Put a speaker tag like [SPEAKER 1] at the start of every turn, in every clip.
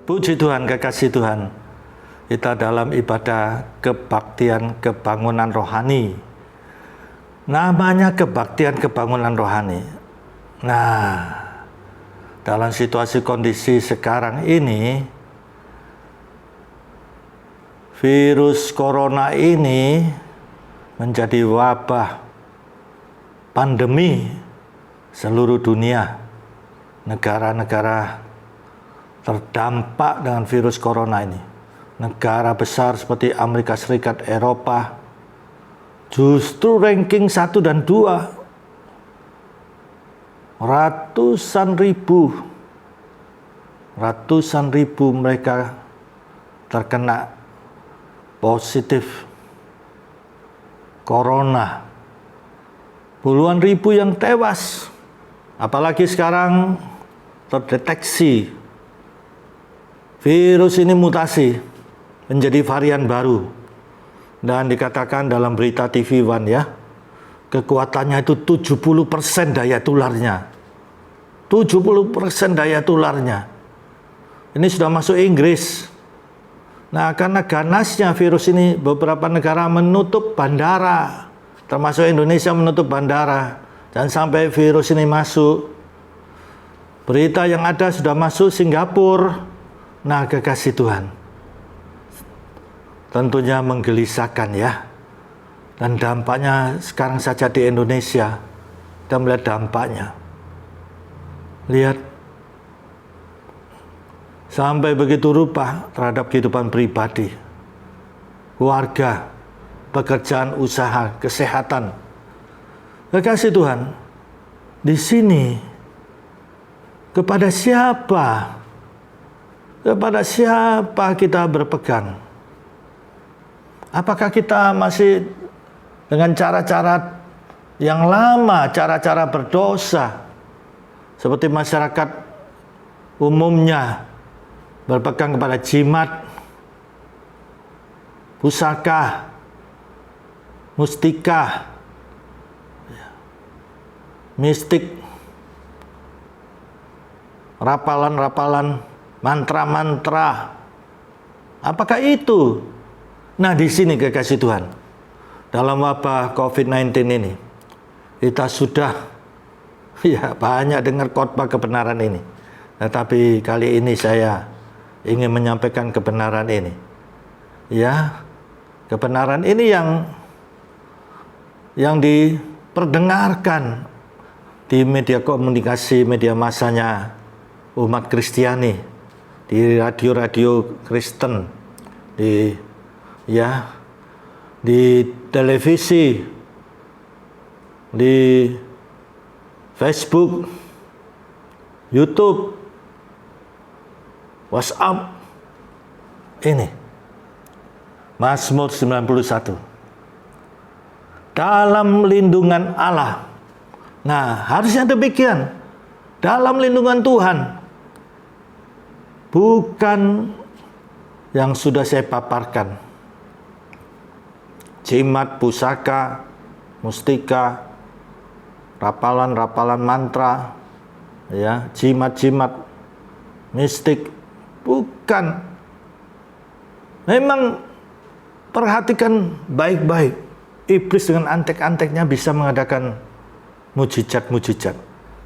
[SPEAKER 1] Puji Tuhan, kekasih Tuhan. Kita dalam ibadah kebaktian kebangunan rohani. Namanya kebaktian kebangunan rohani. Nah, dalam situasi kondisi sekarang ini, virus corona ini menjadi wabah pandemi seluruh dunia. Negara-negara terdampak dengan virus corona ini. Negara besar seperti Amerika Serikat, Eropa, justru ranking 1 dan 2. Ratusan ribu mereka terkena positif corona. Puluhan ribu yang tewas. Apalagi sekarang terdeteksi virus ini mutasi menjadi varian baru. Dan dikatakan dalam berita TV One ya, kekuatannya itu 70% daya tularnya. 70% daya tularnya. Ini sudah masuk Inggris. Nah, karena ganasnya virus ini, beberapa negara menutup bandara, termasuk Indonesia menutup bandara. Dan sampai virus ini masuk, berita yang ada sudah masuk Singapura. Nah, kekasih Tuhan, tentunya menggelisahkan ya. Dan dampaknya sekarang saja di Indonesia, kita melihat dampaknya. Lihat, sampai begitu rupa terhadap kehidupan pribadi, keluarga, pekerjaan, usaha, kesehatan. Kekasih Tuhan, di sini kepada siapa? Kepada siapa kita berpegang? Apakah kita masih dengan cara-cara yang lama, cara-cara berdosa, seperti masyarakat umumnya berpegang kepada jimat, pusaka, mustika, mistik, rapalan-rapalan, mantra-mantra. Apakah itu? Nah, di sini kekasih Tuhan, dalam wabah COVID-19 ini, kita sudah ya banyak dengar khotbah kebenaran ini. Tetapi kali ini saya ingin menyampaikan kebenaran ini. Ya, kebenaran ini yang diperdengarkan di media komunikasi, media massanya umat Kristiani, di radio-radio Kristen, di televisi, di Facebook, YouTube, WhatsApp. Ini Mazmur 91. Dalam lindungan Allah. Nah, harusnya demikian. Dalam lindungan Tuhan. Bukan yang sudah saya paparkan. Jimat, pusaka, mustika, rapalan-rapalan mantra, ya, jimat-jimat, mistik. Bukan. Memang perhatikan baik-baik. Iblis dengan antek-anteknya bisa mengadakan mujizat-mujizat,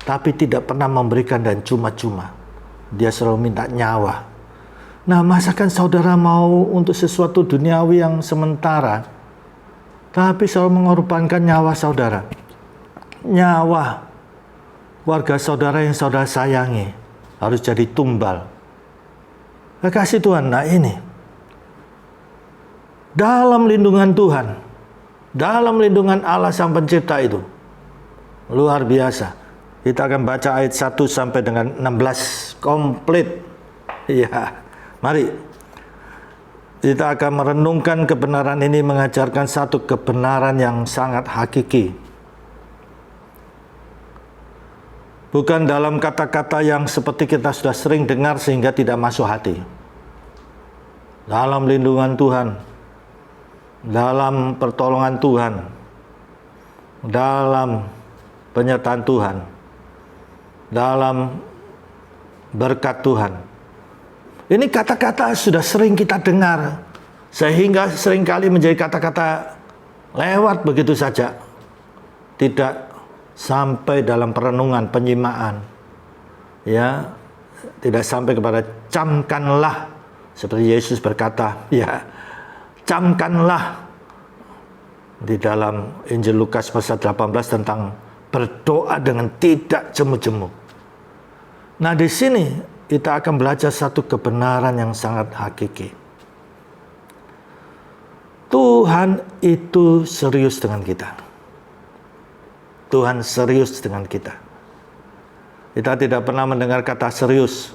[SPEAKER 1] tapi tidak pernah memberikan dan cuma-cuma. Dia selalu minta nyawa. Nah, masakan saudara mau untuk sesuatu duniawi yang sementara, tapi selalu mengorbankan nyawa saudara, nyawa warga saudara yang saudara sayangi harus jadi tumbal. Kekasih Tuhan, nah ini dalam lindungan Tuhan, dalam lindungan Allah Sang Pencipta itu luar biasa. Kita akan baca ayat 1 sampai dengan 16 komplit. Ya, mari kita akan merenungkan kebenaran ini, mengajarkan satu kebenaran yang sangat hakiki. Bukan dalam kata-kata yang seperti kita sudah sering dengar sehingga tidak masuk hati. Dalam lindungan Tuhan, dalam pertolongan Tuhan, dalam penyertaan Tuhan, dalam berkat Tuhan. Ini kata-kata sudah sering kita dengar, sehingga seringkali menjadi kata-kata lewat begitu saja, tidak sampai dalam perenungan, penyimaan, ya, tidak sampai kepada camkanlah, seperti Yesus berkata, ya, camkanlah di dalam Injil Lukas pasal 18 tentang berdoa dengan tidak jemu-jemu. Nah, di sini kita akan belajar satu kebenaran yang sangat hakiki. Tuhan itu serius dengan kita. Tuhan serius dengan kita. Kita tidak pernah mendengar kata serius.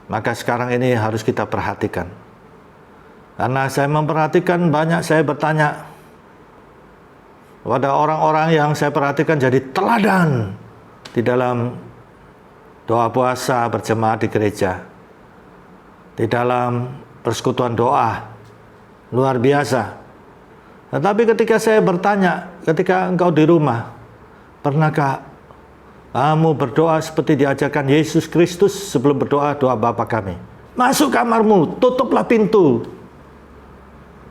[SPEAKER 1] Maka sekarang ini harus kita perhatikan. Karena saya memperhatikan banyak, saya bertanya pada orang-orang yang saya perhatikan jadi teladan di dalam doa puasa berjemaah di gereja, di dalam persekutuan doa, luar biasa. Tetapi ketika saya bertanya, ketika engkau di rumah, pernahkah kamu berdoa seperti diajarkan Yesus Kristus sebelum berdoa, doa Bapa kami? Masuk kamarmu, tutuplah pintu.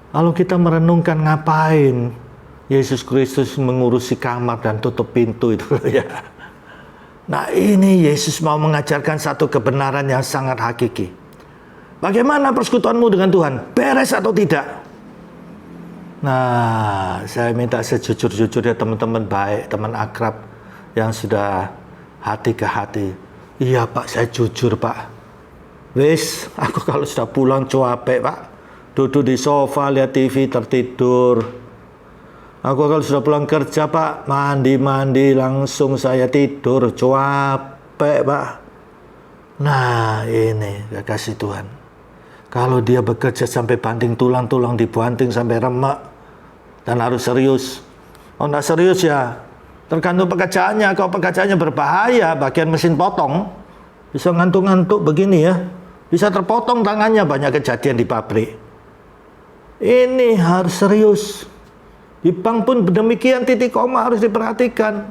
[SPEAKER 1] Lalu kita merenungkan ngapain Yesus Kristus mengurusi kamar dan tutup pintu itu ya. Nah, ini Yesus mau mengajarkan satu kebenaran yang sangat hakiki. Bagaimana persekutuanmu dengan Tuhan? Beres atau tidak? Nah, saya minta sejujur-jujurnya teman-teman baik, teman akrab yang sudah hati ke hati. Iya Pak, saya jujur Pak. Wis, aku kalau sudah pulang capek Pak. Duduk di sofa, lihat TV, tertidur. Aku kalau sudah pulang kerja Pak, mandi-mandi langsung saya tidur, capek Pak. Nah, ini kekasih Tuhan. Kalau dia bekerja sampai banting tulang-tulang dibanting sampai remek dan harus serius. Oh, enggak serius ya, tergantung pekerjaannya. Kalau pekerjaannya berbahaya, bagian mesin potong, bisa ngantuk-ngantuk begini ya, bisa terpotong tangannya, banyak kejadian di pabrik. Ini harus serius. Di bank pun demikian, titik koma harus diperhatikan.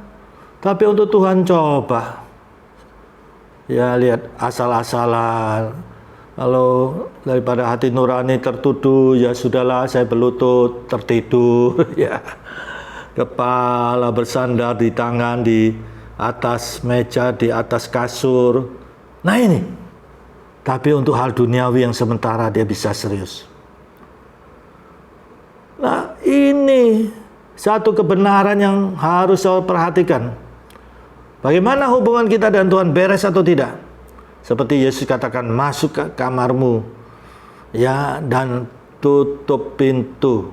[SPEAKER 1] Tapi untuk Tuhan coba. Ya lihat asal-asalan. Kalau daripada hati nurani tertuduh, ya sudahlah saya berlutut, tertidur. Ya, kepala bersandar di tangan, di atas meja, di atas kasur. Nah ini. Tapi untuk hal duniawi yang sementara dia bisa serius. Nah, ini satu kebenaran yang harus saya perhatikan. Bagaimana hubungan kita dengan Tuhan, beres atau tidak? Seperti Yesus katakan, masuk ke kamarmu, ya, dan tutup pintu.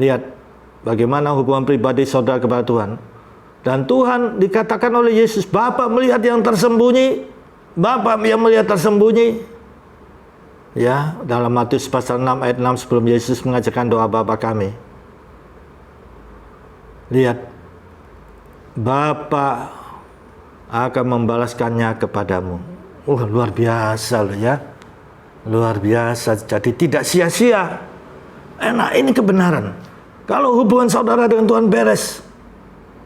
[SPEAKER 1] Lihat bagaimana hubungan pribadi saudara kepada Tuhan. Dan Tuhan dikatakan oleh Yesus, Bapa melihat yang tersembunyi, Bapa yang melihat tersembunyi. Ya, dalam Matius pasal 6 ayat 6 sebelum Yesus mengajarkan doa Bapa kami. Lihat, Bapa akan membalaskannya kepadamu. Luar biasa loh ya. Luar biasa. Jadi tidak sia-sia. Enak, ini kebenaran. Kalau hubungan saudara dengan Tuhan beres,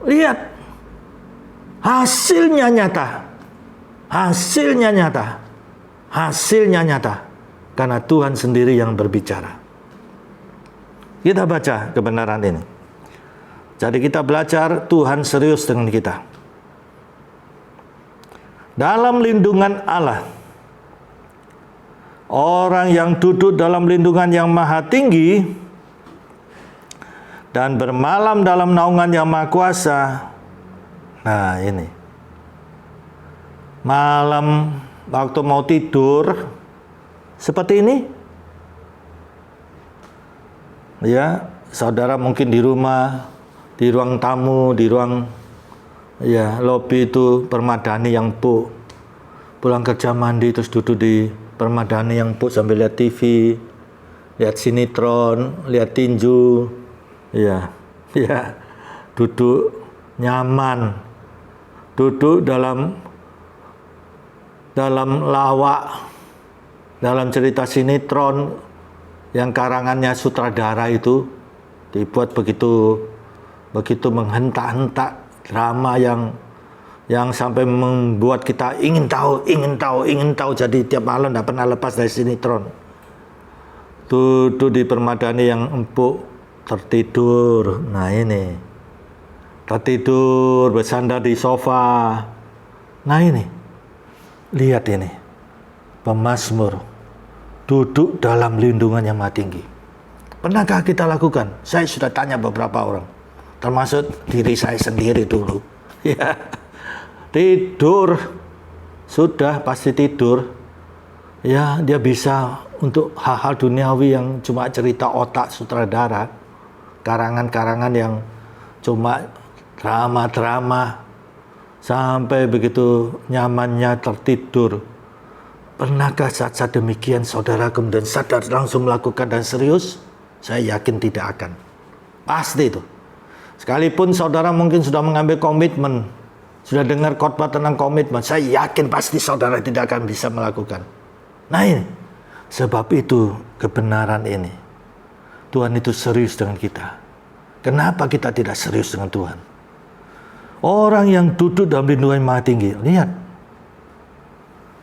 [SPEAKER 1] lihat, hasilnya nyata. Hasilnya nyata. Hasilnya nyata. Karena Tuhan sendiri yang berbicara. Kita baca kebenaran ini. Jadi kita belajar Tuhan serius dengan kita. Dalam lindungan Allah, orang yang duduk dalam lindungan yang maha tinggi dan bermalam dalam naungan yang maha kuasa. Nah ini. Malam waktu mau tidur, seperti ini, ya, saudara mungkin di rumah, di ruang tamu, di ruang, ya, lobi itu permadani yang empuk. Pulang kerja mandi terus duduk di permadani yang empuk sambil lihat TV, lihat sinetron, lihat tinju, ya, ya, duduk nyaman, duduk dalam lawak. Dalam cerita sinetron yang karangannya sutradara itu dibuat begitu menghentak-hentak, drama yang yang sampai membuat kita ingin tahu, jadi tiap malam tidak pernah lepas dari sinetron. Duduk di permadani yang empuk, tertidur. Nah ini, tertidur bersandar di sofa. Nah ini, lihat ini, pemazmur duduk dalam lindungan yang Maha Tinggi. Pernahkah kita lakukan? Saya sudah tanya beberapa orang, termasuk diri saya sendiri dulu. Ya. Tidur, sudah pasti tidur. Ya, dia bisa untuk hal-hal duniawi yang cuma cerita otak sutradara, karangan-karangan yang cuma drama-drama, sampai begitu nyamannya tertidur. Pernahkah saat-saat demikian saudara kemudian sadar langsung melakukan dan serius? Saya yakin tidak akan. Pasti itu. Sekalipun saudara mungkin sudah mengambil komitmen, sudah dengar khotbah tentang komitmen, saya yakin pasti saudara tidak akan bisa melakukan. Nah ini, sebab itu kebenaran ini. Tuhan itu serius dengan kita. Kenapa kita tidak serius dengan Tuhan? Orang yang duduk dalam lindungan yang Maha Tinggi, lihat.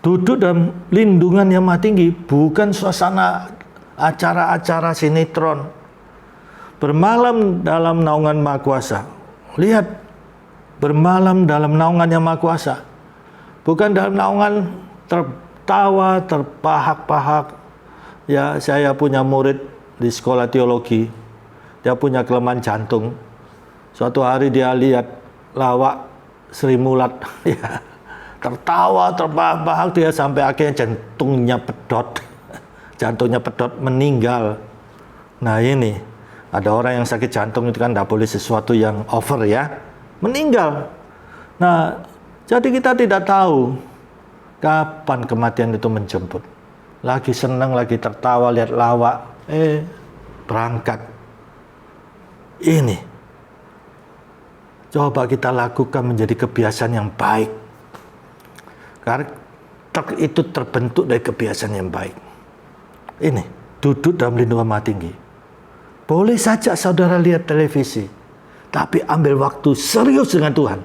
[SPEAKER 1] Duduk dalam lindungan yang Maha Tinggi, bukan suasana acara-acara sinetron. Bermalam dalam naungan Maha Kuasa. Lihat. Bermalam dalam naungan yang Maha Kuasa, bukan dalam naungan tertawa, terpahak-pahak. Ya, saya punya murid di sekolah teologi, dia punya kelemahan jantung. Suatu hari dia lihat lawak Sri Mulat, ya, tertawa, terbahak-bahak, dia sampai akhirnya jantungnya pedot, meninggal. Nah ini, ada orang yang sakit jantung itu kan tidak boleh sesuatu yang over ya. Meninggal. Nah, jadi kita tidak tahu kapan kematian itu menjemput. Lagi senang, lagi tertawa, lihat lawak, berangkat. Ini, coba kita lakukan menjadi kebiasaan yang baik. Karena itu terbentuk dari kebiasaan yang baik. Ini, duduk dalam lindungan Maha Tinggi. Boleh saja saudara lihat televisi, tapi ambil waktu serius dengan Tuhan.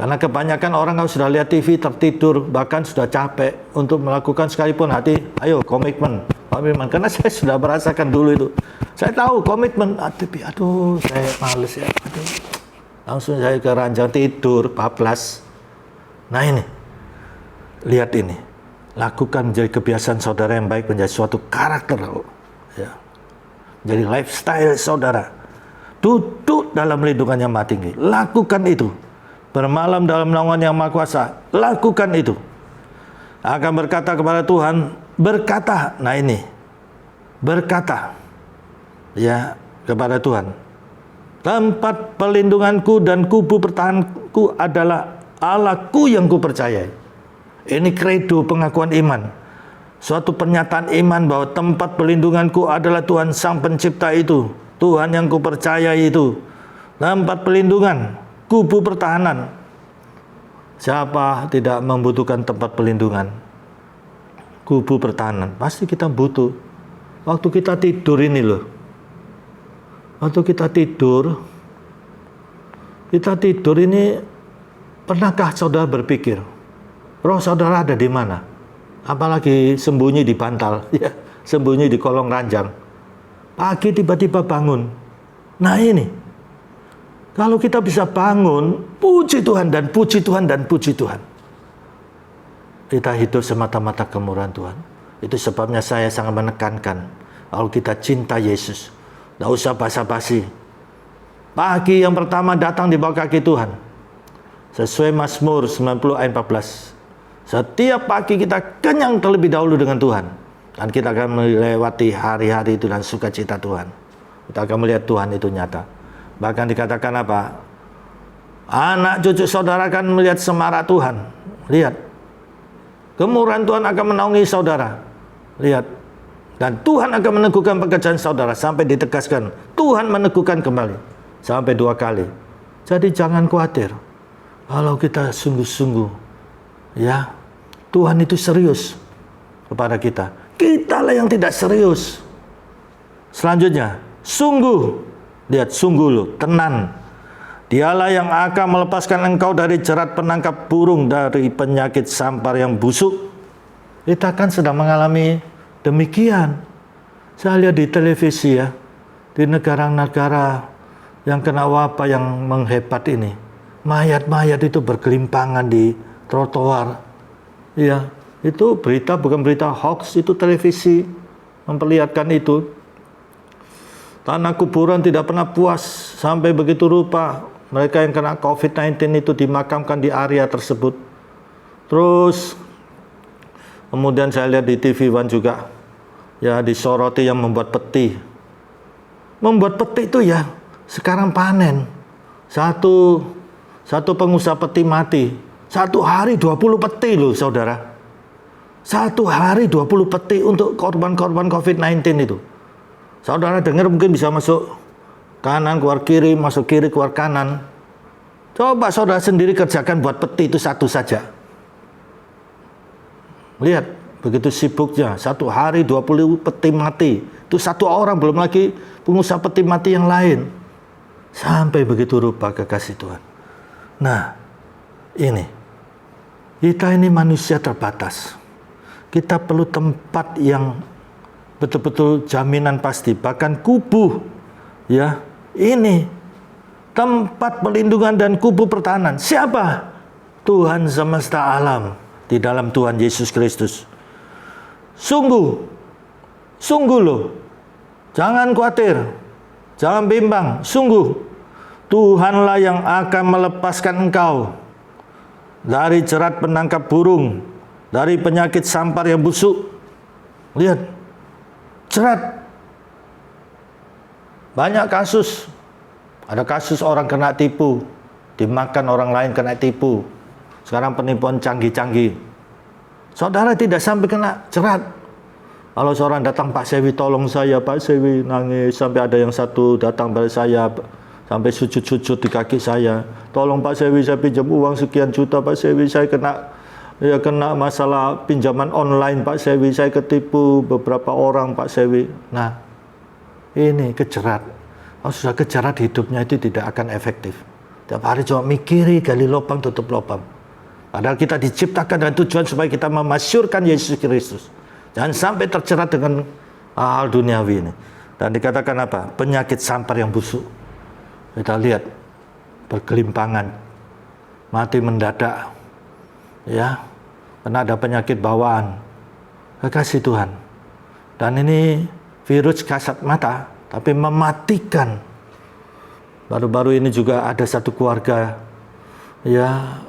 [SPEAKER 1] Karena kebanyakan orang kalau sudah lihat TV tertidur, bahkan sudah capek untuk melakukan sekalipun hati, ayo komitmen. Karena saya sudah merasakan dulu itu. Saya tahu komitmen, tapi aduh saya males ya. Aduh. Langsung saya ke ranjang tidur, bablas. Nah ini, lihat ini. Lakukan menjadi kebiasaan saudara yang baik, menjadi suatu karakter. Ya. Jadi lifestyle saudara. Duduk dalam lindungan yang Maha Tinggi. Lakukan itu. Bermalam dalam naungan yang Maha Kuasa. Lakukan itu. Akan berkata kepada Tuhan. Berkata. Nah ini. Berkata. Ya. Kepada Tuhan. Tempat pelindunganku dan kubu pertahananku adalah Allahku yang kupercayai. Ini kredo pengakuan iman. Suatu pernyataan iman bahwa tempat pelindunganku adalah Tuhan Sang Pencipta itu. Tuhan yang kupercayai itu. Tempat pelindungan, kubu pertahanan. Siapa tidak membutuhkan tempat pelindungan? Kubu pertahanan. Pasti kita butuh. Waktu kita tidur ini loh. Waktu kita tidur ini, pernahkah saudara berpikir, roh saudara ada di mana? Apalagi sembunyi di bantal, ya, sembunyi di kolong ranjang. Pagi tiba-tiba bangun. Nah ini, kalau kita bisa bangun, puji Tuhan dan puji Tuhan dan puji Tuhan. Kita hidup semata-mata kemurahan Tuhan. Itu sebabnya saya sangat menekankan, kalau kita cinta Yesus, tidak usah basa-basi. Pagi yang pertama datang di bawah kaki Tuhan. Sesuai Mazmur 90 ayat 14. Setiap pagi kita kenyang terlebih dahulu dengan Tuhan. Dan kita akan melewati hari-hari itu dan sukacita Tuhan. Kita akan melihat Tuhan itu nyata. Bahkan dikatakan apa? Anak cucu saudara akan melihat semarak Tuhan. Lihat. Kemurahan Tuhan akan menaungi saudara. Lihat. Dan Tuhan akan meneguhkan pekerjaan saudara. Sampai ditegaskan. Tuhan meneguhkan kembali. Sampai 2 kali. Jadi jangan khawatir. Kalau kita sungguh-sungguh. Ya. Tuhan itu serius kepada kita. Kitalah yang tidak serius. Selanjutnya, sungguh. Lihat, sungguh loh, tenan. Dialah yang akan melepaskan engkau dari jerat penangkap burung, dari penyakit sampar yang busuk. Kita kan sedang mengalami demikian. Saya lihat di televisi ya, di negara-negara yang kena wabah yang menghebat ini, mayat-mayat itu bergelimpangan di trotoar. Ya, itu berita, bukan berita hoax, itu televisi memperlihatkan itu. Tanah kuburan tidak pernah puas sampai begitu rupa mereka yang kena COVID-19 itu dimakamkan di area tersebut. Terus kemudian saya lihat di TV One juga, ya, disoroti yang membuat peti. Membuat peti itu ya sekarang panen. Satu pengusaha peti mati. Satu hari 20 peti loh saudara. Satu hari 20 peti untuk korban-korban COVID-19 itu. Saudara dengar mungkin bisa masuk kanan keluar kiri, masuk kiri keluar kanan. Coba saudara sendiri kerjakan buat peti itu satu saja. Lihat begitu sibuknya, satu hari 20 peti mati. Itu satu orang, belum lagi pengusaha peti mati yang lain. Sampai begitu rupa kekasih Tuhan. Nah, kita ini manusia terbatas. Kita perlu tempat yang betul-betul jaminan pasti. Bahkan kubu, ya, ini tempat perlindungan dan kubu pertahanan. Siapa? Tuhan semesta alam di dalam Tuhan Yesus Kristus. Sungguh loh, jangan khawatir, jangan bimbang, sungguh Tuhanlah yang akan melepaskan engkau dari jerat penangkap burung, dari penyakit sampar yang busuk. Lihat, jerat. Banyak kasus. Ada kasus orang kena tipu, dimakan orang lain kena tipu. Sekarang penipuan canggih-canggih. Saudara tidak sampai kena jerat. Kalau seorang datang, Pak Sewi tolong saya, Pak Sewi nangis. Sampai ada yang satu datang pada saya, sampai sujud-sujud di kaki saya. Tolong Pak Sewi, saya pinjam uang sekian juta Pak Sewi, saya kena masalah pinjaman online Pak Sewi, saya ketipu beberapa orang Pak Sewi. Nah, ini kejerat. Kalau sudah kejerat hidupnya itu tidak akan efektif. Tiap hari cuma mikiri, gali lubang, tutup lubang. Padahal kita diciptakan dengan tujuan supaya kita memasyurkan Yesus Kristus. Jangan sampai terjerat dengan hal duniawi ini. Dan dikatakan apa? Penyakit sampar yang busuk. Kita lihat bergelimpangan, mati mendadak, ya, karena ada penyakit bawaan. Kekasih Tuhan. Dan ini virus kasat mata, tapi mematikan. Baru-baru ini juga ada satu keluarga, ya,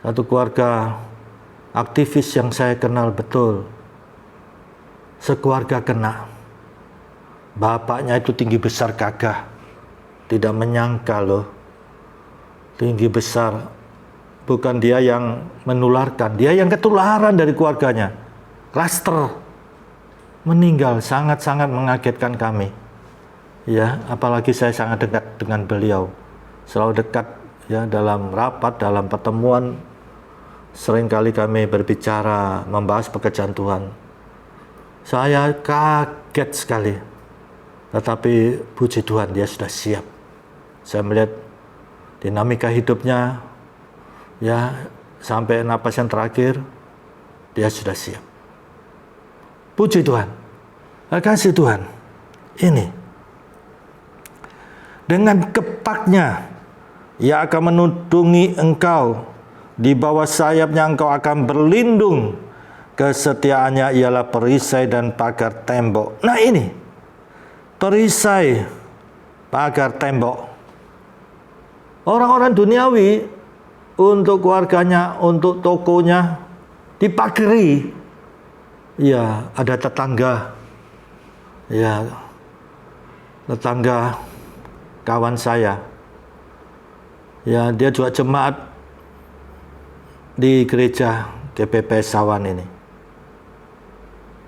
[SPEAKER 1] satu keluarga aktivis yang saya kenal betul. Sekeluarga kena. Bapaknya itu tinggi besar gagah. Tidak menyangka loh, tinggi besar. Bukan dia yang menularkan, dia yang ketularan dari keluarganya. Klaster. Meninggal, sangat-sangat mengagetkan kami. Ya, apalagi saya sangat dekat dengan beliau. Selalu dekat ya dalam rapat, dalam pertemuan. Seringkali kami berbicara, membahas pekerjaan Tuhan. Saya kaget sekali. Tetapi puji Tuhan, dia sudah siap. Saya melihat dinamika hidupnya, ya, sampai napas yang terakhir, dia sudah siap. Puji Tuhan. Kasih Tuhan. Ini. Dengan kepaknya, ia akan menundungi engkau. Di bawah sayapnya engkau akan berlindung. Kesetiaannya ialah perisai dan pagar tembok. Nah ini, perisai, pagar tembok. Orang-orang duniawi untuk keluarganya, untuk tokonya dipagari. Ya, ada tetangga. Ya, tetangga kawan saya. Ya, dia juga jemaat di gereja GPP Sawan ini.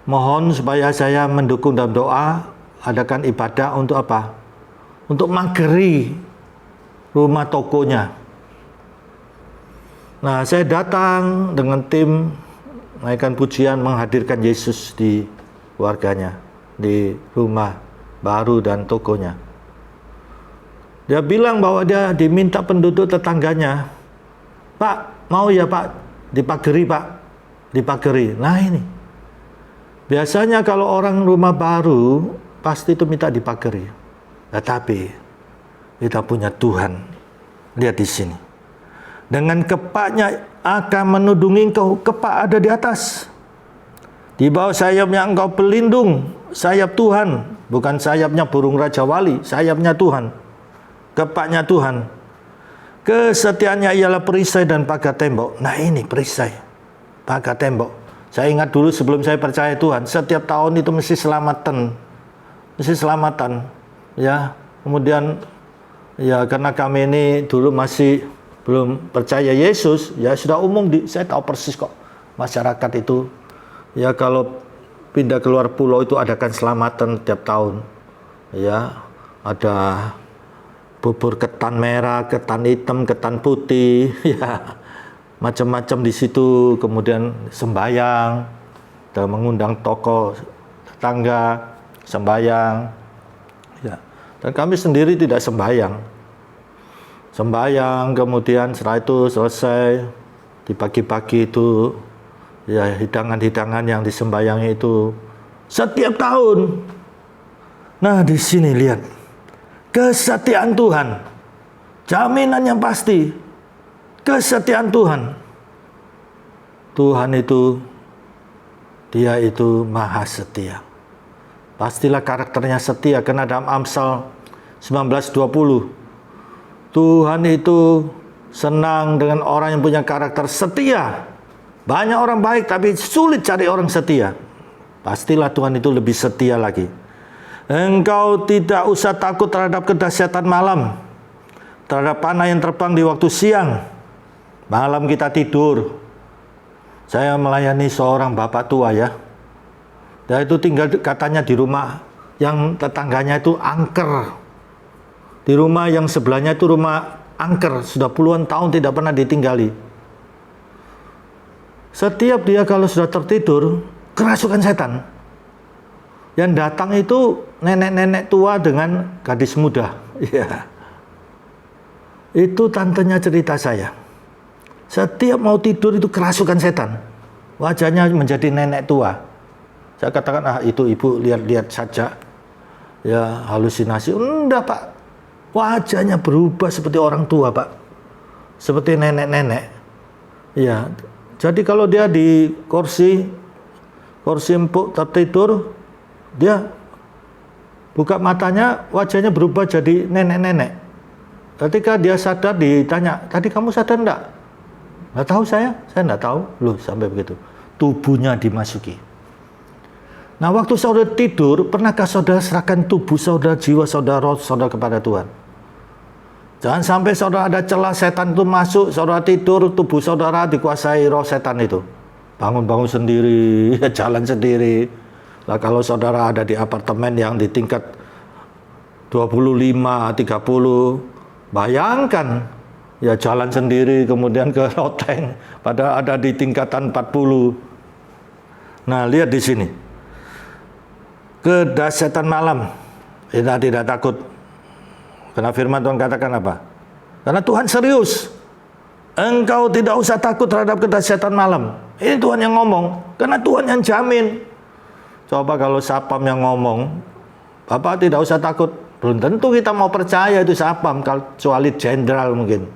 [SPEAKER 1] Mohon supaya saya mendukung dalam doa, adakan ibadah untuk apa? Untuk mageri rumah tokonya. Nah, saya datang dengan tim menaikkan pujian, menghadirkan Yesus di keluarganya, di rumah baru dan tokonya. Dia bilang bahwa dia diminta penduduk tetangganya, Pak, mau ya Pak, dipageri Pak, dipageri. Nah ini, biasanya kalau orang rumah baru, pasti itu minta dipageri. Tetapi, kita punya Tuhan. Lihat di sini. Dengan kepaknya akan menudungi engkau, kepak ada di atas. Di bawah sayapnya engkau pelindung, sayap Tuhan. Bukan sayapnya burung Raja Wali, sayapnya Tuhan. Kepaknya Tuhan. Kesetiaannya ialah perisai dan pagar tembok. Nah ini perisai, pagar tembok. Saya ingat dulu sebelum saya percaya Tuhan, setiap tahun itu mesti selamatan. Mesti selamatan. Ya, kemudian ya karena kami ini dulu masih belum percaya Yesus, ya sudah umum, saya tahu persis kok. Masyarakat itu, ya kalau pindah keluar pulau itu adakan selamatan tiap tahun. Ya, ada bubur ketan merah, ketan hitam, ketan putih, ya macam-macam di situ. Kemudian sembayang, dan mengundang tokoh tetangga sembayang, ya. Dan kami sendiri tidak sembayang, kemudian setelah itu selesai di pagi-pagi itu, ya hidangan-hidangan yang disembayangi itu setiap tahun. Nah di sini lihat. Kesetiaan Tuhan, jaminan yang pasti, kesetiaan Tuhan. Tuhan itu, Dia itu maha setia. Pastilah karakternya setia, karena dalam Amsal 19:20, Tuhan itu senang dengan orang yang punya karakter setia. Banyak orang baik, tapi sulit cari orang setia. Pastilah Tuhan itu lebih setia lagi. Engkau tidak usah takut terhadap kedahsyatan malam, terhadap panah yang terbang di waktu siang. Malam kita tidur. Saya melayani seorang bapak tua ya. Dia itu tinggal katanya di rumah yang tetangganya itu angker. Di rumah yang sebelahnya itu rumah angker. Sudah puluhan tahun tidak pernah ditinggali. Setiap dia kalau sudah tertidur, kerasukan setan. Yang datang itu nenek-nenek tua dengan gadis muda. Ya. Itu tantenya cerita saya. Setiap mau tidur itu kerasukan setan. Wajahnya menjadi nenek tua. Saya katakan, itu ibu lihat-lihat saja. Ya, halusinasi. Enggak Pak. Wajahnya berubah seperti orang tua Pak. Seperti nenek-nenek. Ya. Jadi kalau dia di kursi empuk tertidur, dia buka matanya, wajahnya berubah jadi nenek-nenek. Ketika dia sadar ditanya, tadi kamu sadar enggak? Enggak tahu saya enggak tahu. Loh, sampai begitu. Tubuhnya dimasuki. Nah, waktu saudara tidur, pernahkah saudara serahkan tubuh saudara, jiwa saudara, roh saudara kepada Tuhan? Jangan sampai saudara ada celah setan itu masuk, saudara tidur, tubuh saudara dikuasai roh setan itu. Bangun-bangun sendiri, jalan sendiri. Nah, kalau saudara ada di apartemen yang di tingkat 25, 30, bayangkan ya jalan sendiri kemudian ke loteng, padahal ada di tingkatan 40. Nah, lihat di sini. Kedahsyatan malam, kita tidak takut. Karena firman Tuhan katakan apa? Karena Tuhan serius. Engkau tidak usah takut terhadap kedahsyatan malam. Ini Tuhan yang ngomong, karena Tuhan yang jamin. Coba kalau Sapam yang ngomong, Bapak tidak usah takut. Belum tentu kita mau percaya itu Sapam, kecuali jenderal mungkin.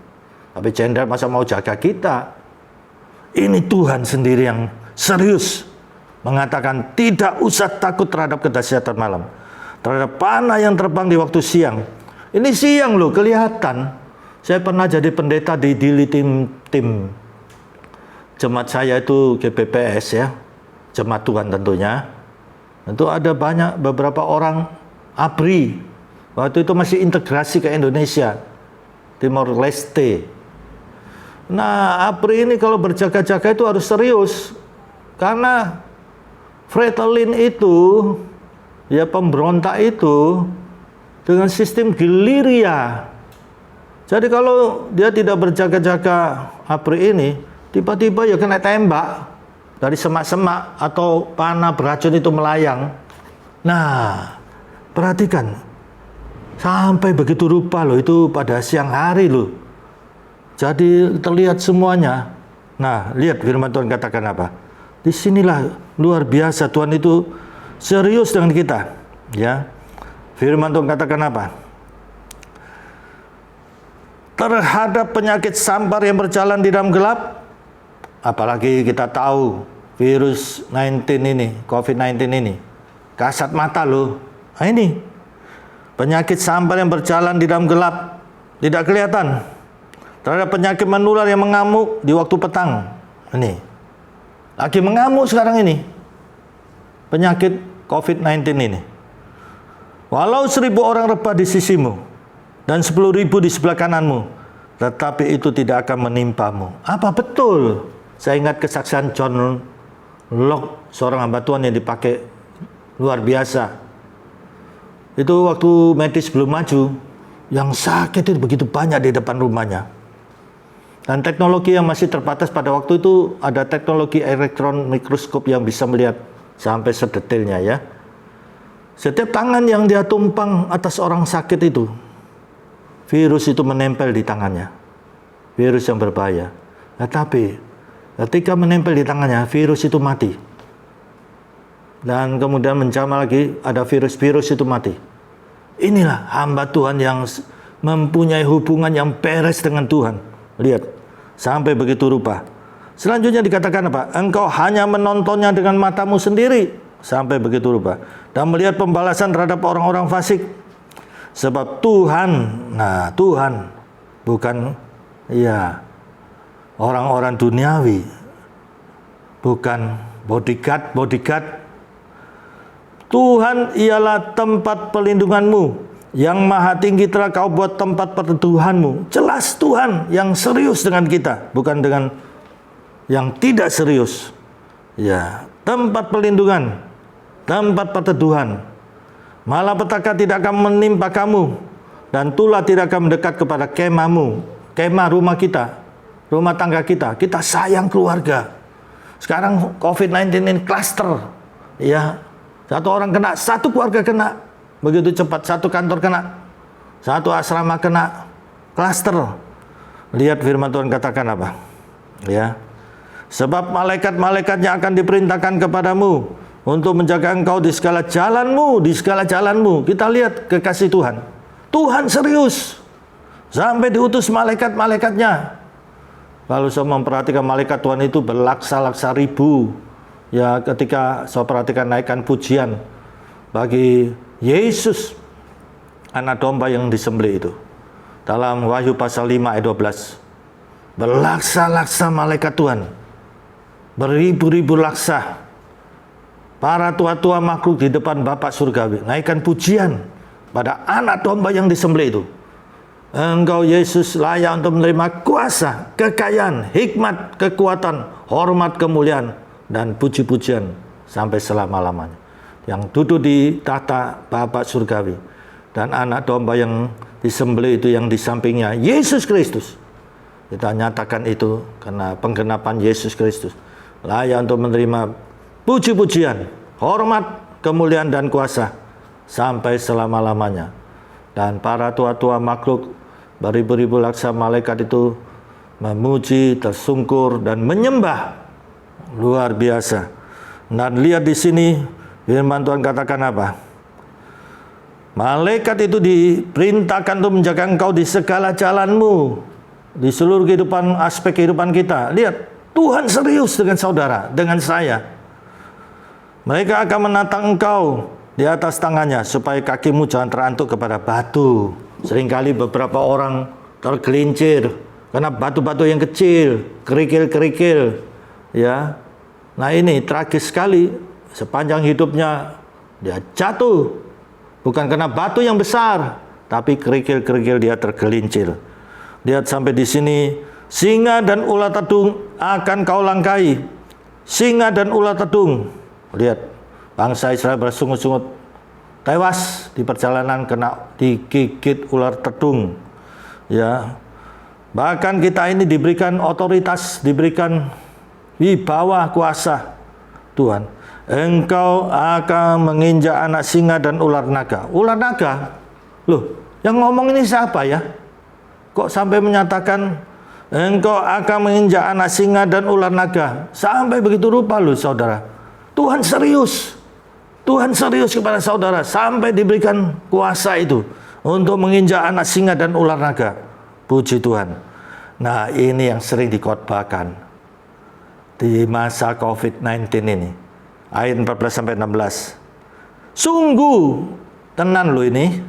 [SPEAKER 1] Tapi jenderal masa mau jaga kita? Ini Tuhan sendiri yang serius mengatakan tidak usah takut terhadap kedahsyatan malam, terhadap panah yang terbang di waktu siang. Ini siang loh, kelihatan. Saya pernah jadi pendeta di Dili tim jemaat saya itu GPPS ya, jemaat Tuhan tentunya. Tentu ada beberapa orang ABRI. Waktu itu masih integrasi ke Indonesia, Timor Leste. Nah, ABRI ini kalau berjaga-jaga itu harus serius. Karena Fretilin itu, ya pemberontak itu, dengan sistem gerilya. Jadi kalau dia tidak berjaga-jaga ABRI ini, tiba-tiba ya kena tembak. Dari semak-semak atau panah beracun itu melayang. Nah, perhatikan. Sampai begitu rupa loh, itu pada siang hari loh. Jadi terlihat semuanya. Nah, lihat firman Tuhan katakan apa? Disinilah luar biasa, Tuhan itu serius dengan kita. Ya, firman Tuhan katakan apa? Terhadap penyakit sampar yang berjalan di dalam gelap, apalagi kita tahu virus 19 ini, COVID-19 ini, kasat mata loh. Nah, ini penyakit sampar yang berjalan di dalam gelap, tidak kelihatan. Terhadap penyakit menular yang mengamuk di waktu petang. Ini lagi mengamuk sekarang ini, penyakit COVID-19 ini. Walau 1000 orang rebah di sisimu dan 10.000 di sebelah kananmu, tetapi itu tidak akan menimpamu. Apa betul? Saya ingat kesaksian John Locke, seorang hamba Tuhan yang dipakai luar biasa. Itu waktu medis belum maju, yang sakit itu begitu banyak di depan rumahnya. Dan teknologi yang masih terbatas pada waktu itu, ada teknologi elektron mikroskop yang bisa melihat sampai sedetailnya ya. Setiap tangan yang dia tumpang atas orang sakit itu, virus itu menempel di tangannya. Virus yang berbahaya. Tetapi ketika menempel di tangannya, virus itu mati. Dan kemudian menjamah lagi, ada virus-virus itu mati. Inilah hamba Tuhan yang mempunyai hubungan yang beres dengan Tuhan. Lihat, sampai begitu rupa. Selanjutnya dikatakan apa? Engkau hanya menontonnya dengan matamu sendiri. Sampai begitu rupa. Dan melihat pembalasan terhadap orang-orang fasik. Sebab Tuhan, nah Tuhan, bukan ya orang-orang duniawi. Bukan bodyguard. Tuhan ialah tempat pelindunganmu. Yang maha tinggi telah kau buat tempat perteduhanmu. Jelas Tuhan yang serius dengan kita, bukan dengan yang tidak serius. Ya, tempat pelindungan, tempat perteduhan. Malapetaka tidak akan menimpa kamu, dan tulah tidak akan mendekat kepada kemahmu. Kemah rumah kita, rumah tangga kita. Kita sayang keluarga. Sekarang COVID-19 ini klaster. Ya, satu orang kena, satu keluarga kena. Begitu cepat, satu kantor kena, satu asrama kena, klaster. Lihat firman Tuhan katakan apa? Ya. Sebab malaikat-malaikatnya akan diperintahkan kepadamu untuk menjaga engkau di segala jalanmu, Kita lihat kekasih Tuhan. Tuhan serius. Sampai diutus malaikat-malaikatnya. Kalau saya memperhatikan malaikat Tuhan itu berlaksa-laksa ribu. Ya, ketika saya perhatikan naikkan pujian bagi Yesus, anak domba yang disembelih itu. Dalam Wahyu pasal 5 ayat 12. Berlaksa-laksa malaikat Tuhan. Beribu-ribu laksa. Para tua-tua makhluk di depan Bapa surgawi. Naikkan pujian pada anak domba yang disembelih itu. Engkau Yesus layak untuk menerima kuasa, kekayaan, hikmat, kekuatan, hormat, kemuliaan, dan puji-pujian sampai selama-lamanya. Yang duduk di tahta Bapa surgawi, dan anak domba yang disembelih itu yang di sampingnya Yesus Kristus. Kita nyatakan itu karena penggenapan Yesus Kristus layak untuk menerima puji-pujian, hormat, kemuliaan, dan kuasa sampai selama-lamanya. Dan para tua-tua makhluk beribu-ribu laksa malaikat itu memuji, tersungkur, dan menyembah. Luar biasa. Dan lihat di sini firman Tuhan katakan apa? Malaikat itu diperintahkan untuk menjaga engkau di segala jalanmu, di seluruh kehidupan, aspek kehidupan kita. Lihat, Tuhan serius dengan saudara, dengan saya. Mereka akan menatang engkau di atas tangannya, supaya kakimu jangan terantuk kepada batu. Seringkali beberapa orang tergelincir karena batu-batu yang kecil, kerikil-kerikil. Ya, nah ini tragis sekali. Sepanjang hidupnya dia jatuh, bukan karena batu yang besar, tapi kerikil-kerikil dia tergelincir. Lihat sampai di sini, singa dan ular tedung akan kau langkai. Singa dan ular tedung. Lihat, bangsa Israel bersungut-sungut, tewas di perjalanan kena digigit ular tedung. Ya, bahkan kita ini diberikan otoritas, diberikan wibawa kuasa Tuhan. Engkau akan menginjak anak singa dan ular naga. Ular naga, loh, Yang ngomong ini siapa ya? Kok sampai menyatakan engkau akan menginjak anak singa dan ular naga? Sampai begitu rupa loh saudara. Tuhan serius. Tuhan serius kepada saudara sampai diberikan kuasa itu untuk menginjak anak singa dan ular naga. Puji Tuhan. Nah, ini yang sering dikhotbahkan di masa COVID-19 ini. Ayat 14 sampai 16. Sungguh tenan loh ini.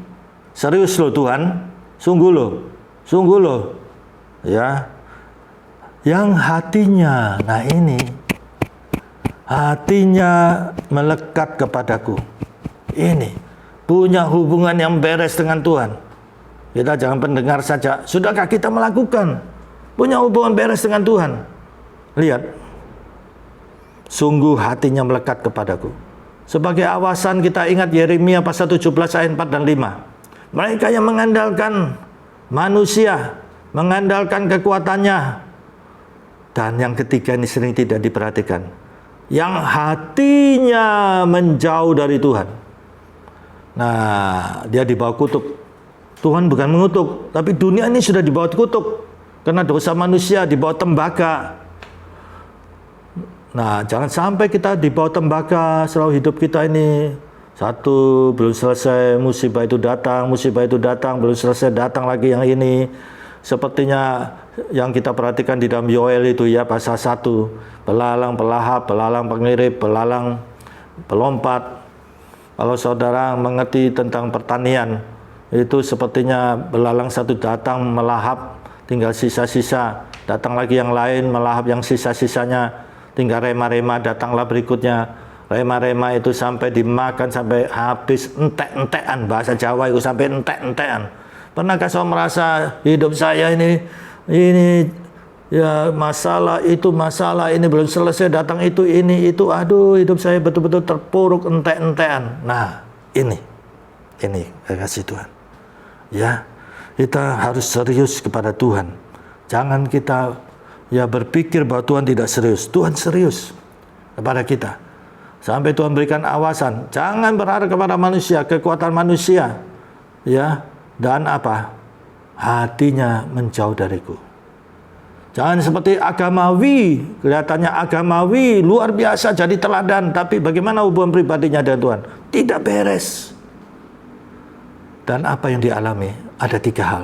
[SPEAKER 1] Serius loh Tuhan. Sungguh loh. Ya. Yang hatinya, nah ini, hatinya melekat kepadaku. Ini punya hubungan yang beres dengan Tuhan. Kita jangan pendengar saja. Sudahkah kita melakukan punya hubungan beres dengan Tuhan? Lihat, sungguh hatinya melekat kepadaku. Sebagai awasan kita ingat Yeremia pasal 17 ayat 4 dan 5. Mereka yang mengandalkan manusia, mengandalkan kekuatannya. Dan yang ketiga ini sering tidak diperhatikan. Yang hatinya menjauh dari Tuhan. Nah, dia dibawa kutuk. Tuhan bukan mengutuk, tapi dunia ini sudah dibawa kutuk. Karena dosa manusia dibawa tembaka. Nah, jangan sampai kita dibawa tembaka selalu hidup kita ini. Satu, belum selesai, musibah itu datang, belum selesai, datang lagi yang ini. Sepertinya yang kita perhatikan di dalam Yoel itu ya, pasal 1. Belalang, pelahap, belalang pengirip, belalang pelompat. Kalau saudara mengerti tentang pertanian, itu sepertinya belalang satu datang melahap, tinggal sisa-sisa. Datang lagi yang lain, melahap yang sisa-sisanya. Tinggal rema-rema, datanglah berikutnya. Rema-rema itu sampai dimakan, sampai habis, entek-entekan. Bahasa Jawa itu sampai entek-entekan. Pernahkah saya merasa hidup saya ini ya masalah ini belum selesai, datang itu, aduh hidup saya betul-betul terpuruk, entek-entekan. Nah, ini kasih Tuhan. Ya, kita harus serius kepada Tuhan. Jangan kita ya berpikir bahwa Tuhan tidak serius. Tuhan serius kepada kita. Sampai Tuhan berikan awasan. Jangan berharap kepada manusia, kekuatan manusia. Ya, dan apa? Hatinya menjauh dariku. Jangan seperti agamawi, kelihatannya agamawi, luar biasa jadi teladan, tapi bagaimana hubungan pribadinya dengan Tuhan? Tidak beres. Dan apa yang dialami? Ada 3 hal.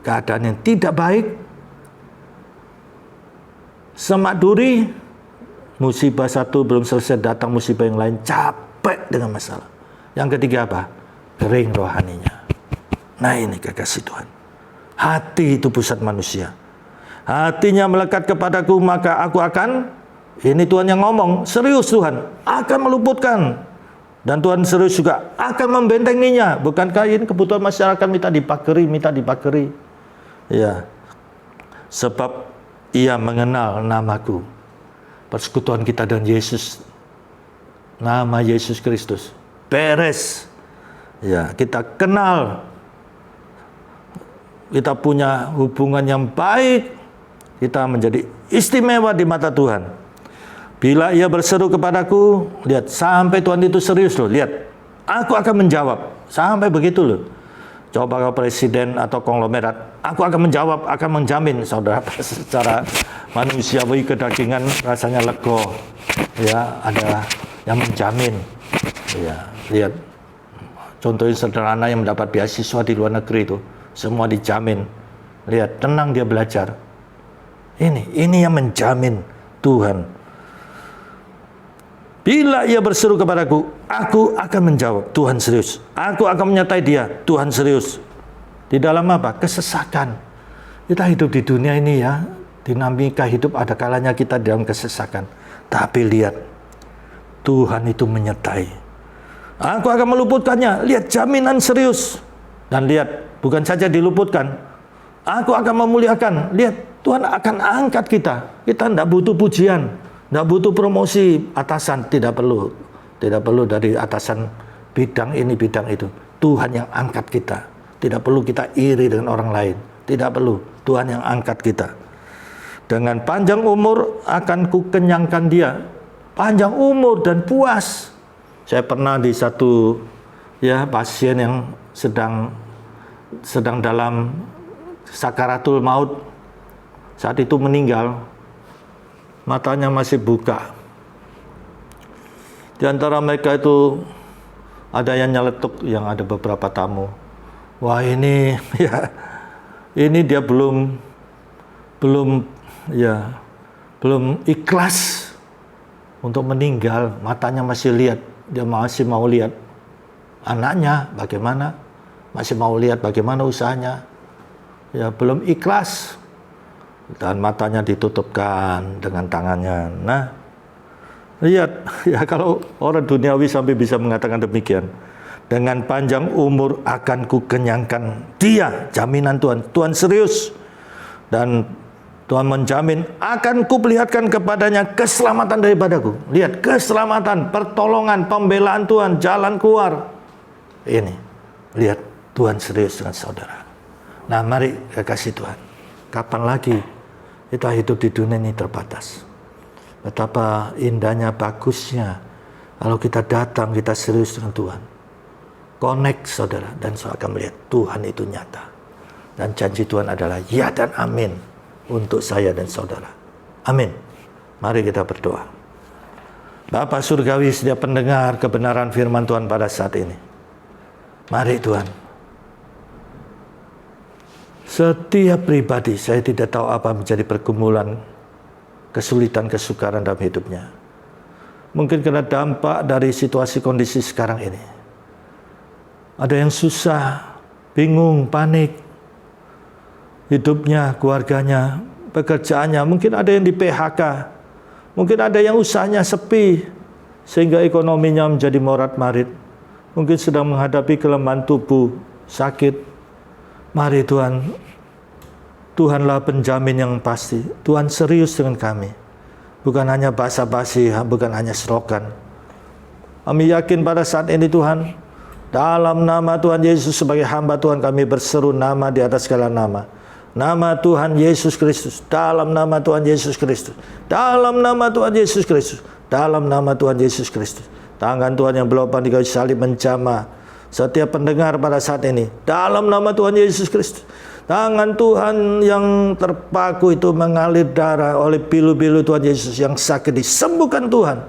[SPEAKER 1] Keadaan yang tidak baik, semak duri, musibah satu belum selesai, datang musibah yang lain, capek dengan masalah. Yang ketiga apa? Kering rohaninya. Nah, ini kekasih Tuhan. Hati itu pusat manusia. Hatinya melekat kepadaku, maka aku akan, ini Tuhan yang ngomong, serius Tuhan, akan meluputkan. Dan Tuhan serius juga, akan membentenginya. Bukankah ini kebutuhan masyarakat minta dipakeri. Ya. Sebab ia mengenal namaku. Persekutuan kita dengan Yesus, nama Yesus Kristus, beres. Ya, kita kenal. Kita punya hubungan yang baik. Kita menjadi istimewa di mata Tuhan. Bila ia berseru kepadaku, lihat, sampai Tuhan itu serius loh, lihat. Aku akan menjawab. Sampai begitu loh. Coba kalau presiden atau konglomerat, aku akan menjawab, akan menjamin, saudara, secara manusiawi kedagingan rasanya lego. Ya, ada yang menjamin. Ya, lihat. Contohnya sederhana yang mendapat beasiswa di luar negeri itu, semua dijamin. Lihat, tenang dia belajar. Ini yang menjamin Tuhan. Bila ia berseru kepadaku, aku akan menjawab. Tuhan serius. Aku akan menyertai dia. Tuhan serius. Di dalam apa? Kesesakan. Kita hidup di dunia ini ya, dinamika hidup ada kalanya kita dalam kesesakan. Tapi lihat, Tuhan itu menyertai. Aku akan meluputkannya. Lihat, jaminan serius. Dan lihat, bukan saja diluputkan, aku akan memuliakan. Lihat, Tuhan akan angkat kita. Kita tidak butuh pujian, tidak butuh promosi atasan, tidak perlu. Tidak perlu dari atasan bidang ini, bidang itu. Tuhan yang angkat kita. Tidak perlu kita iri dengan orang lain. Tidak perlu. Tuhan yang angkat kita. Dengan panjang umur akan kukenyangkan dia. Panjang umur dan puas. Saya pernah di satu pasien yang sedang sedang dalam sakaratul maut, saat itu meninggal, matanya masih buka. Di antara mereka itu ada yang nyeletuk, yang ada beberapa tamu. Wah ini ya, ini dia belum ikhlas untuk meninggal, matanya masih lihat, dia masih mau lihat anaknya bagaimana, masih mau lihat bagaimana usahanya, ya belum ikhlas, dan matanya ditutupkan dengan tangannya. Nah, lihat ya, kalau orang duniawi sampai bisa mengatakan demikian, dengan panjang umur akan kukenyangkan dia, jaminan Tuhan. Tuhan serius, dan Tuhan menjamin akan kuperlihatkan kepadanya keselamatan daripadaku. Lihat, keselamatan, pertolongan, pembelaan Tuhan, jalan keluar. Ini, lihat, Tuhan serius dengan saudara. Nah, mari kekasih Tuhan, kapan lagi kita hidup di dunia ini terbatas? Betapa indahnya, bagusnya kalau kita datang, kita serius dengan Tuhan. Connect saudara, dan saudara akan melihat Tuhan itu nyata. Dan janji Tuhan adalah ya dan amin untuk saya dan saudara. Amin. Mari kita berdoa. Bapa Surgawi, setiap pendengar kebenaran firman Tuhan pada saat ini, mari Tuhan, setiap pribadi, saya tidak tahu apa menjadi pergumulan, kesulitan, kesukaran dalam hidupnya. Mungkin kena dampak dari situasi kondisi sekarang ini. Ada yang susah, bingung, panik, hidupnya, keluarganya, pekerjaannya. Mungkin ada yang di PHK, mungkin ada yang usahanya sepi, sehingga ekonominya menjadi morat-marit. Mungkin sedang menghadapi kelemahan tubuh, sakit. Mari Tuhan, Tuhanlah penjamin yang pasti. Tuhan serius dengan kami. Bukan hanya basa-basi, bukan hanya slogan. Kami yakin pada saat ini Tuhan, dalam nama Tuhan Yesus sebagai hamba Tuhan kami berseru nama di atas segala nama. Nama Tuhan Yesus Kristus, dalam nama Tuhan Yesus Kristus, dalam nama Tuhan Yesus Kristus, dalam nama Tuhan Yesus Kristus. Tangan Tuhan yang berlubang di kayu salib menjamah setiap pendengar pada saat ini, dalam nama Tuhan Yesus Kristus. Tangan Tuhan yang terpaku itu mengalir darah oleh pilu-pilu Tuhan Yesus yang sakit disembuhkan Tuhan.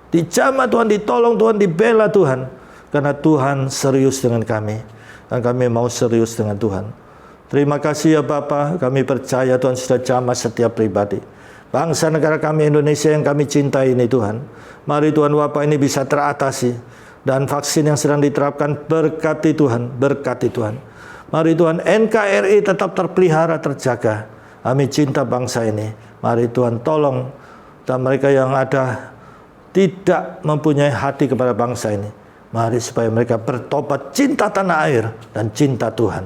[SPEAKER 1] Dijamah Tuhan, ditolong Tuhan, dibela Tuhan. Karena Tuhan serius dengan kami, dan kami mau serius dengan Tuhan. Terima kasih ya Bapa, kami percaya Tuhan sudah jamah setiap pribadi. Bangsa negara kami Indonesia yang kami cintai ini Tuhan. Mari Tuhan wabah ini bisa teratasi. Dan vaksin yang sedang diterapkan berkati Tuhan, berkati Tuhan. Mari Tuhan NKRI tetap terpelihara, terjaga. Kami cinta bangsa ini. Mari Tuhan tolong, dan mereka yang ada tidak mempunyai hati kepada bangsa ini, mari supaya mereka bertobat, cinta tanah air dan cinta Tuhan.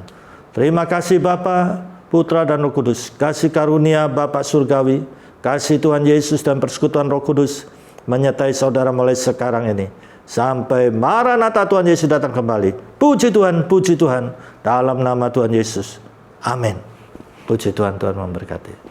[SPEAKER 1] Terima kasih Bapa, Putra dan Roh Kudus. Kasih karunia Bapa Surgawi, kasih Tuhan Yesus dan persekutuan Roh Kudus menyertai saudara mulai sekarang ini sampai Maranatha Tuhan Yesus datang kembali. Puji Tuhan dalam nama Tuhan Yesus. Amin. Puji Tuhan, Tuhan memberkati.